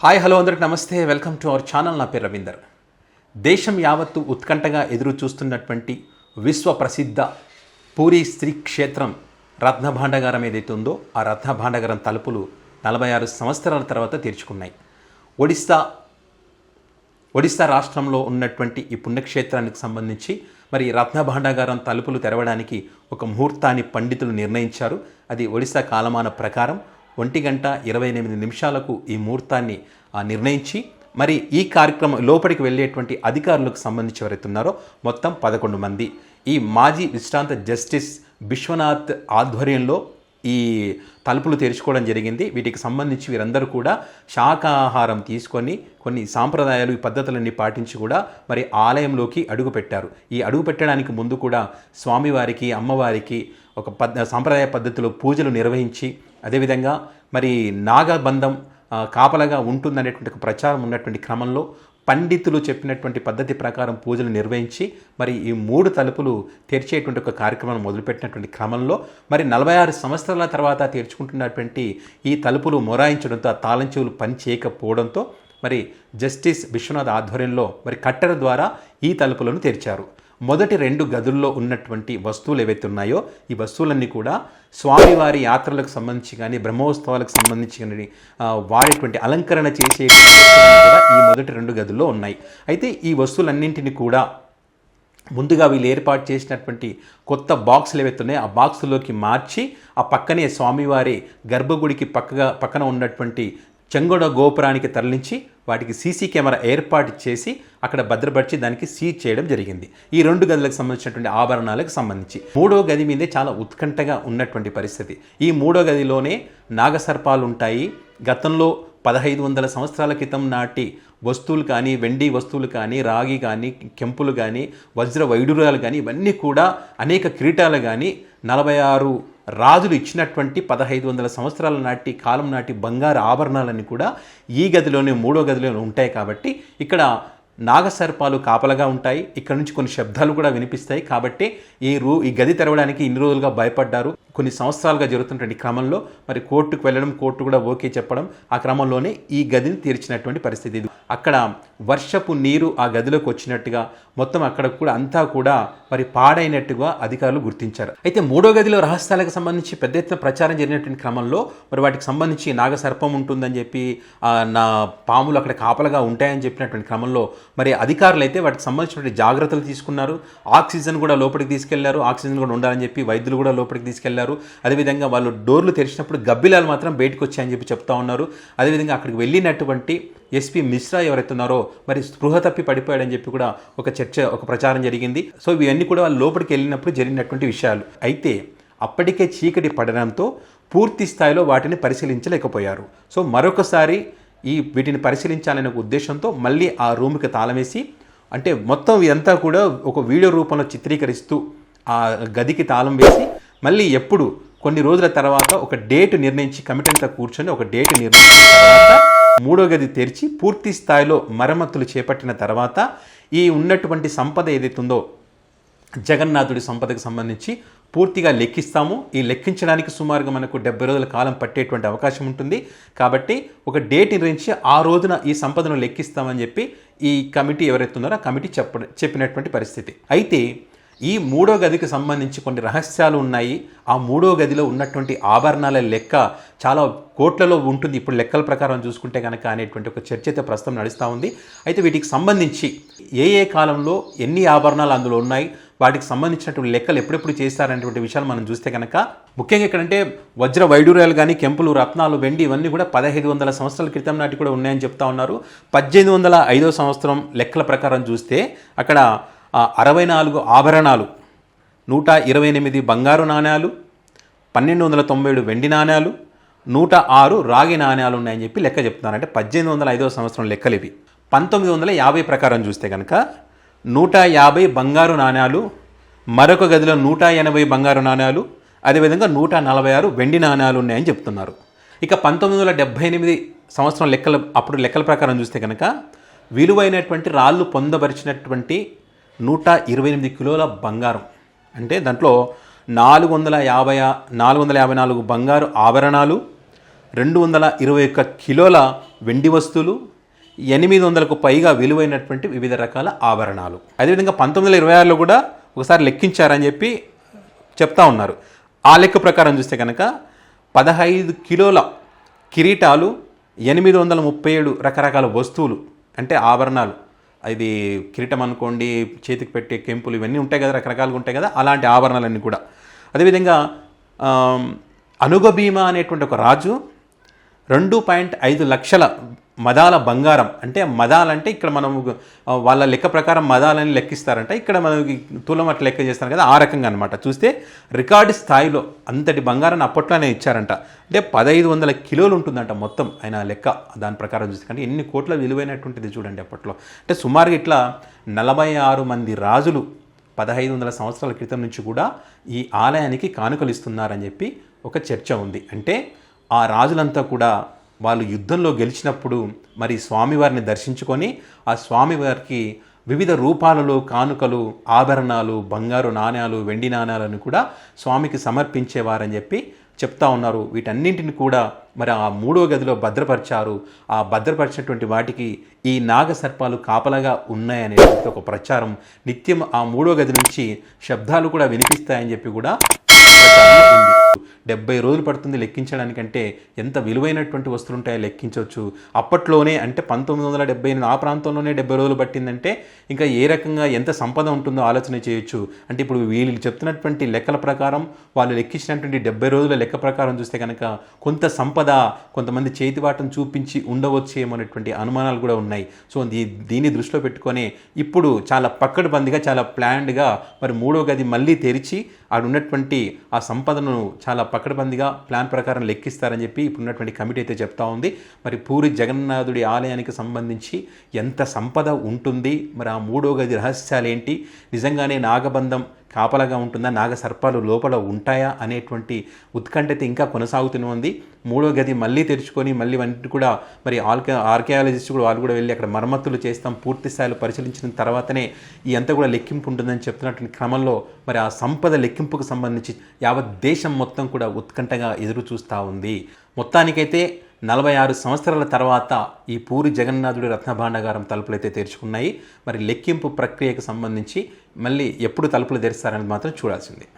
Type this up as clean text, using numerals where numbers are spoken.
Hi hello అందరికి నమస్తే, welcome to our channel. నా పేరు రవీందర్. దేశం యావత్తు ఉత్కంఠగా ఎదురు చూస్తున్నటువంటి విశ్వ ప్రసిద్ధ పూరీ శ్రీ క్షేత్రం రత్నభాండాగారం ఏదైతే ఉందో ఆ రత్నభాండాగారం తలుపులు 46 సంవత్సరాల తర్వాత తెరుచుకున్నాయి. ఒడిస్సా రాష్ట్రంలో ఉన్నటువంటి ఈ పుణ్యక్షేత్రానికి సంబంధించి మరి రత్నభాండాగారం తలుపులు తెరవడానికి ఒక ముహూర్తాన్ని పండితులు నిర్ణయించారు. అది ఒడిస్సా కాలమాన ప్రకారం 1:28 ఈ ముహూర్తాన్ని నిర్ణయించి మరి ఈ కార్యక్రమం లోపలికి వెళ్ళేటువంటి అధికారులకు సంబంధించి ఎవరైతే ఉన్నారో మొత్తం 11 మంది ఈ మాజీ విశ్రాంత జస్టిస్ విశ్వనాథ్ ఆధ్వర్యంలో ఈ తలుపులు తెరుచుకోవడం జరిగింది. వీటికి సంబంధించి వీరందరూ కూడా శాకాహారం తీసుకొని కొన్ని సాంప్రదాయాలు ఈ పద్ధతులన్నీ పాటించి కూడా మరి ఆలయంలోకి అడుగుపెట్టారు. ఈ అడుగు పెట్టడానికి ముందు కూడా స్వామివారికి అమ్మవారికి ఒక సాంప్రదాయ పద్ధతిలో పూజలు నిర్వహించి అదేవిధంగా మరి నాగబంధం కాపలగా ఉంటుందనేటువంటి ఒక ప్రచారం ఉన్నటువంటి క్రమంలో పండితులు చెప్పినటువంటి పద్ధతి ప్రకారం పూజలు నిర్వహించి మరి ఈ 3 తలుపులు తెరిచేటువంటి ఒక కార్యక్రమాన్ని మొదలుపెట్టినటువంటి క్రమంలో మరి 46 సంవత్సరాల తర్వాత తెరుచుకుంటున్నటువంటి ఈ తలుపులు మొరాయించడంతో ఆ తాళం చెవులు పని చేయకపోవడంతో మరి జస్టిస్ విశ్వనాథ్ ఆధ్వర్యంలో మరి కట్టెల ద్వారా ఈ తలుపులను తెరిచారు. మొదటి 2 గదుల్లో ఉన్నటువంటి వస్తువులు ఏవైతే ఉన్నాయో ఈ వస్తువులన్నీ కూడా స్వామివారి యాత్రలకు సంబంధించి కానీ బ్రహ్మోత్సవాలకు సంబంధించి కానీ వాడేటువంటి అలంకరణ చేసే కూడా ఈ మొదటి 2 గదుల్లో ఉన్నాయి. అయితే ఈ వస్తువులన్నింటినీ కూడా ముందుగా వీళ్ళు ఏర్పాటు చేసినటువంటి కొత్త బాక్సులు ఏవైతే ఉన్నాయో ఆ బాక్సుల్లోకి మార్చి ఆ పక్కనే స్వామివారి గర్భగుడికి పక్కన ఉన్నటువంటి చెంగొడ గోపురానికి తరలించి వాటికి సీసీ కెమెరా ఏర్పాటు చేసి అక్కడ భద్రపరిచి దానికి సీజ్ చేయడం జరిగింది. ఈ 2 గదులకు సంబంధించినటువంటి ఆభరణాలకు సంబంధించి 3వ గది మీదే చాలా ఉత్కంఠగా ఉన్నటువంటి పరిస్థితి. ఈ 3వ గదిలోనే నాగసర్పాలు ఉంటాయి. గతంలో 1500 సంవత్సరాల క్రితం నాటి వస్తువులు కానీ వెండి వస్తువులు కానీ రాగి కానీ కెంపులు కానీ వజ్ర వైడూర్యాలు కానీ ఇవన్నీ కూడా అనేక కిరీటాలు కానీ 46 రాజులు ఇచ్చినటువంటి 1500 సంవత్సరాల నాటి కాలం నాటి బంగారు ఆభరణాలన్నీ కూడా ఈ గదిలోనే 3వ గదిలోనే ఉంటాయి. కాబట్టి ఇక్కడ నాగసర్పాలు కాపలగా ఉంటాయి. ఇక్కడ నుంచి కొన్ని శబ్దాలు కూడా వినిపిస్తాయి. కాబట్టి ఈ గది తెరవడానికి ఇన్ని రోజులుగా భయపడ్డారు. కొన్ని సంవత్సరాలుగా జరుగుతున్నటువంటి క్రమంలో మరి కోర్టుకు వెళ్ళడం, కోర్టు కూడా ఓకే చెప్పడం, ఆ క్రమంలోనే ఈ గదిని తీర్చినటువంటి పరిస్థితి. ఇది అక్కడ వర్షపు నీరు ఆ గదిలోకి వచ్చినట్టుగా మొత్తం అక్కడ కూడా అంతా కూడా మరి పాడైనట్టుగా అధికారులు గుర్తించారు. అయితే 3వ గదిలో రహస్యాలకు సంబంధించి పెద్ద ఎత్తున ప్రచారం జరిగినటువంటి క్రమంలో మరి వాటికి సంబంధించి నాగసర్పం ఉంటుందని చెప్పి నా పాములు అక్కడ కాపలగా ఉంటాయని చెప్పినటువంటి క్రమంలో మరి అధికారులు అయితే వాటికి సంబంధించినటువంటి జాగ్రత్తలు తీసుకున్నారు. ఆక్సిజన్ కూడా లోపలికి తీసుకెళ్లారు. ఆక్సిజన్ కూడా ఉండాలని చెప్పి వైద్యులు కూడా లోపలికి తీసుకెళ్లారు. అదేవిధంగా వాళ్ళు డోర్లు తెరిచినప్పుడు గబ్బిలాలు మాత్రం బయటకు వచ్చాయని చెప్పి చెప్తా ఉన్నారు. అదేవిధంగా అక్కడికి వెళ్ళినటువంటి ఎస్పీ మిశ్రా ఎవరైతే ఉన్నారో మరి స్పృహ తప్పి పడిపోయాడని చెప్పి కూడా ఒక ప్రచారం జరిగింది. సో ఇవన్నీ కూడా వాళ్ళు లోపలికి వెళ్ళినప్పుడు జరిగినటువంటి విషయాలు. అయితే అప్పటికే చీకటి పడడంతో పూర్తి స్థాయిలో వాటిని పరిశీలించలేకపోయారు. సో మరొకసారి వీటిని పరిశీలించాలనే ఉద్దేశంతో మళ్ళీ ఆ రూమ్కి తాళం వేసి అంటే మొత్తం ఇదంతా కూడా ఒక వీడియో రూపంలో చిత్రీకరిస్తూ ఆ గదికి తాళం వేసి మళ్ళీ ఎప్పుడు కొన్ని రోజుల తర్వాత ఒక డేట్ నిర్ణయించి కమిటీ అంతా కూర్చొని ఒక డేట్ నిర్ణయించిన తర్వాత 3వ గది తెరిచి పూర్తి స్థాయిలో మరమ్మతులు చేపట్టిన తర్వాత ఈ ఉన్నటువంటి సంపద ఏదైతే ఉందో జగన్నాథుడి సంపదకు సంబంధించి పూర్తిగా లెక్కిస్తాము. ఈ లెక్కించడానికి సుమారుగా మనకు 70 రోజుల కాలం పట్టేటువంటి అవకాశం ఉంటుంది. కాబట్టి ఒక డేట్ నిర్ణయించి ఆ రోజున ఈ సంపదను లెక్కిస్తామని చెప్పి ఈ కమిటీ ఎవరైతే ఉన్నారో ఆ కమిటీ చెప్పినటువంటి పరిస్థితి. అయితే ఈ 3వ గదికి సంబంధించి కొన్ని రహస్యాలు ఉన్నాయి. ఆ 3వ గదిలో ఉన్నటువంటి ఆభరణాల లెక్క చాలా కోట్లలో ఉంటుంది ఇప్పుడు లెక్కల ప్రకారం చూసుకుంటే కనుక అనేటువంటి ఒక చర్చ అయితే ప్రస్తుతం నడుస్తూ ఉంది. అయితే వీటికి సంబంధించి ఏ కాలంలో ఎన్ని ఆభరణాలు అందులో ఉన్నాయి, వాటికి సంబంధించినటువంటి లెక్కలు ఎప్పుడెప్పుడు చేస్తారనేటువంటి విషయాలు మనం చూస్తే కనుక ముఖ్యంగా ఇక్కడంటే వజ్ర వైడూర్యాలు కానీ కెంపులు రత్నాలు వెండి ఇవన్నీ కూడా 1500 సంవత్సరాల క్రితం నాటి కూడా ఉన్నాయని చెప్తా ఉన్నారు. 1805 సంవత్సరం లెక్కల ప్రకారం చూస్తే అక్కడ 64 ఆభరణాలు, 128 బంగారు నాణ్యాలు, 1297 వెండి నాణ్యాలు, 106 రాగి నాణ్యాలు ఉన్నాయని చెప్పి లెక్క చెప్తున్నారు. అంటే 1805 సంవత్సరం లెక్కలు ఇవి. 1950 ప్రకారం చూస్తే కనుక 150 బంగారు నాణ్యాలు, మరొక గదిలో 180 బంగారు నాణ్యాలు, అదేవిధంగా 146 వెండి నాణ్యాలు ఉన్నాయని చెప్తున్నారు. ఇక 1978 సంవత్సరం అప్పుడు లెక్కల ప్రకారం చూస్తే కనుక విలువైనటువంటి రాళ్ళు పొందపరిచినటువంటి 128 కిలోల బంగారం, అంటే దాంట్లో 454 బంగారు ఆభరణాలు, 221 కిలోల వెండి వస్తువులు, 800కు పైగా విలువైనటువంటి వివిధ రకాల ఆభరణాలు. అదేవిధంగా 1926లో కూడా ఒకసారి లెక్కించారని చెప్పి చెప్తా ఉన్నారు. ఆ లెక్క ప్రకారం చూస్తే కనుక 15 కిలోల కిరీటాలు, 837 రకరకాల వస్తువులు అంటే ఆభరణాలు, ఇది కిరీటం అనుకోండి, చేతికి పెట్టే కెంపులు, ఇవన్నీ ఉంటాయి కదా, రకరకాలుగా ఉంటాయి కదా, అలాంటి ఆభరణాలన్నీ కూడా. అదేవిధంగా అనుగభీమ అనేటువంటి ఒక రాజు 2.5 లక్షల మదాల బంగారం, అంటే మదాలంటే ఇక్కడ మనం వాళ్ళ లెక్క ప్రకారం మదాలని లెక్కిస్తారంట, ఇక్కడ మనకి తులం అట్లా లెక్క చేస్తారు కదా, ఆ రకంగా అనమాట. చూస్తే రికార్డు స్థాయిలో అంతటి బంగారాన్ని అప్పట్లోనే ఇచ్చారంట. అంటే 1500 కిలోలు ఉంటుందంట మొత్తం ఆయన లెక్క. దాని ప్రకారం చూస్తే అంటే ఎన్ని కోట్ల విలువైనటువంటిది చూడండి అప్పట్లో. అంటే సుమారుగా ఇట్లా 46 మంది రాజులు 1500 సంవత్సరాల క్రితం నుంచి కూడా ఈ ఆలయానికి కానుకలు ఇస్తున్నారని చెప్పి ఒక చర్చ ఉంది. అంటే ఆ రాజులంతా కూడా వాళ్ళు యుద్ధంలో గెలిచినప్పుడు మరి స్వామివారిని దర్శించుకొని ఆ స్వామివారికి వివిధ రూపాలలో కానుకలు, ఆభరణాలు, బంగారు నాణ్యాలు, వెండి నాణ్యాలను కూడా స్వామికి సమర్పించేవారని చెప్పి చెప్తా ఉన్నారు. వీటన్నింటిని కూడా మరి ఆ 3వ గదిలో భద్రపరిచారు. ఆ భద్రపరిచినటువంటి వాటికి ఈ నాగసర్పాలు కాపలాగా ఉన్నాయనేటువంటి ఒక ప్రచారం నిత్యం ఆ 3వ గది నుంచి శబ్దాలు కూడా వినిపిస్తాయని చెప్పి కూడా ప్రచారం ఉంది. 70 రోజులు పడుతుంది లెక్కించడానికంటే ఎంత విలువైనటువంటి వస్తువులు ఉంటాయో లెక్కించవచ్చు. అప్పట్లోనే అంటే 1978 ఆ ప్రాంతంలోనే 70 రోజులు పట్టిందంటే ఇంకా ఏ రకంగా ఎంత సంపద ఉంటుందో ఆలోచన చేయొచ్చు. అంటే ఇప్పుడు వీళ్ళు చెప్తున్నటువంటి లెక్కల ప్రకారం, వాళ్ళు లెక్కించినటువంటి 70 రోజుల లెక్క ప్రకారం చూస్తే కనుక కొంత సంపద కొంతమంది చేతివాటం చూపించి ఉండవచ్చేమో అనేటువంటి అనుమానాలు కూడా ఉన్నాయి. సో దీన్ని దృష్టిలో పెట్టుకొని ఇప్పుడు చాలా పక్కడబందిగా, చాలా ప్లాన్డ్గా మరి 3వ గది మళ్ళీ తెరిచి ఆడ ఉన్నటువంటి ఆ సంపదను చాలా పకడ్బందీగా ప్లాన్ ప్రకారం లెక్కిస్తారని చెప్పి ఇప్పుడున్నటువంటి కమిటీ అయితే చెప్తా ఉంది. మరి పూరి జగన్నాథుడి ఆలయానికి సంబంధించి ఎంత సంపద ఉంటుంది, మరి ఆ 3వ గది రహస్యాలు ఏంటి, నిజంగానే నాగబంధం కాపలాగా ఉంటుందా, నాగ సర్పాలు లోపల ఉంటాయా అనేటువంటి ఉత్కంఠత ఇంకా కొనసాగుతూనే ఉంది. 3వ గది మళ్ళీ తెరుచుకొని మళ్ళీ వంటి కూడా మరి ఆర్కియాలజిస్ట్ కూడా వాళ్ళు కూడా వెళ్ళి అక్కడ మరమ్మతులు చేస్తాం, పూర్తి స్థాయిలో పరిశీలించిన తర్వాతనే ఈ అంతా కూడా లెక్కింపు ఉంటుందని చెప్తున్నటువంటి క్రమంలో మరి ఆ సంపద లెక్కింపుకు సంబంధించి యావత్ దేశం మొత్తం కూడా ఉత్కంఠగా ఎదురు చూస్తూ ఉంది. మొత్తానికైతే 46 సంవత్సరాల తర్వాత ఈ పూరి జగన్నాథుడి రత్నభాండాగారం తలుపులైతే తెరుచుకున్నాయి. మరి లెక్కింపు ప్రక్రియకు సంబంధించి మళ్ళీ ఎప్పుడు తలుపులు తెరుస్తారనేది మాత్రం చూడాల్సిందే.